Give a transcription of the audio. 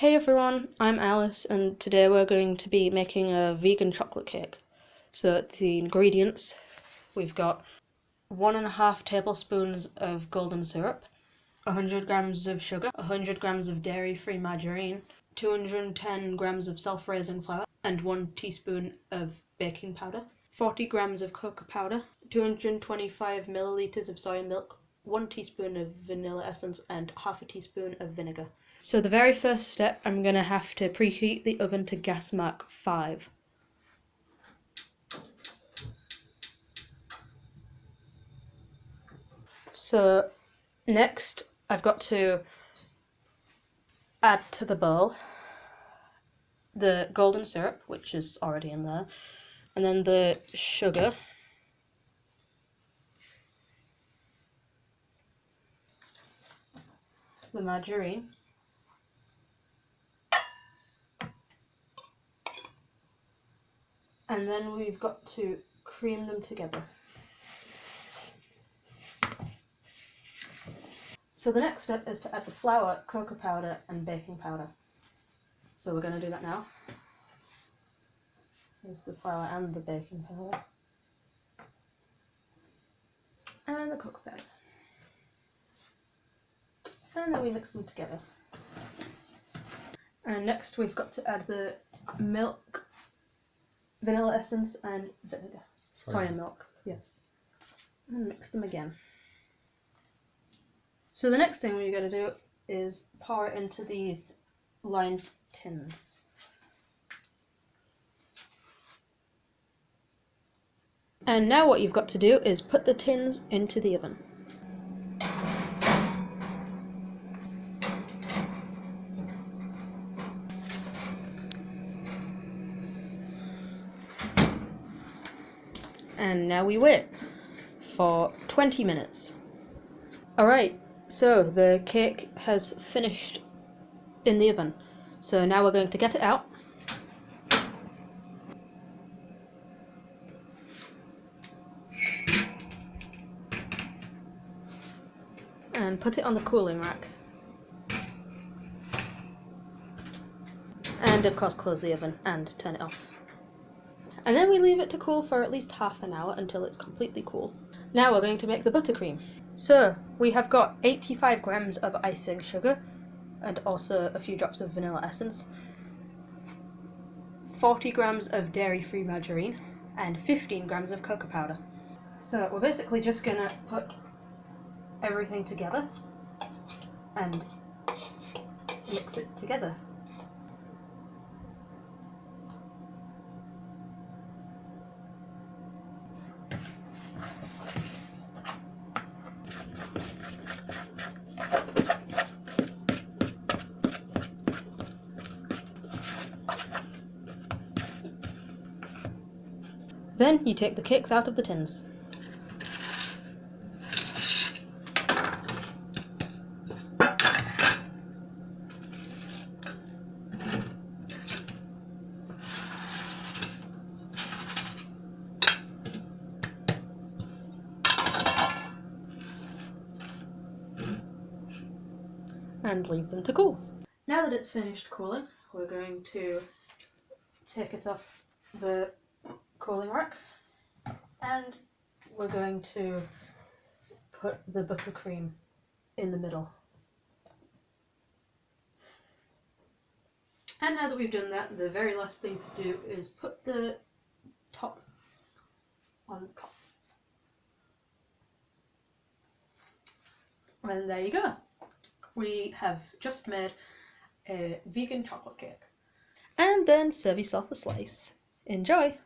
Hey everyone, I'm Alice and today we're going to be making a vegan chocolate cake. So the ingredients, we've got 1.5 tablespoons of golden syrup, 100 grams of sugar, 100 grams of dairy-free margarine, 210 grams of self-raising flour, and 1 teaspoon of baking powder, 40 grams of cocoa powder, 225 milliliters of soy milk, 1 teaspoon of vanilla essence, and half a teaspoon of vinegar. So the very first step, I'm going to have to preheat the oven to gas mark 5. So next, I've got to add to the bowl the golden syrup, which is already in there, and then the sugar, the margarine, and then we've got to cream them together. So the next step is to add the flour, cocoa powder, and baking powder. So we're going to do that now. Here's the flour and the baking powder. And the cocoa powder. And then we mix them together. And next we've got to add the milk, vanilla essence, and vinegar. Soya milk, yes. And mix them again. So the next thing we're going to do is pour it into these lined tins. And now what you've got to do is put the tins into the oven. And now we wait for 20 minutes. Alright, so the cake has finished in the oven. So now we're going to get it out. And put it on the cooling rack. And of course close the oven and turn it off. And then we leave it to cool for at least half an hour until it's completely cool. Now we're going to make the buttercream. So we have got 85 grams of icing sugar and also a few drops of vanilla essence, 40 grams of dairy-free margarine, and 15 grams of cocoa powder. So we're basically just gonna put everything together and mix it together. Then you take the cakes out of the tins. And leave them to cool. Now that it's finished cooling, we're going to take it off the cooling rack and we're going to put the buttercream in the middle. And now that we've done that, the very last thing to do is put the top on top. And there you go. We have just made a vegan chocolate cake. And then serve yourself a slice. Enjoy!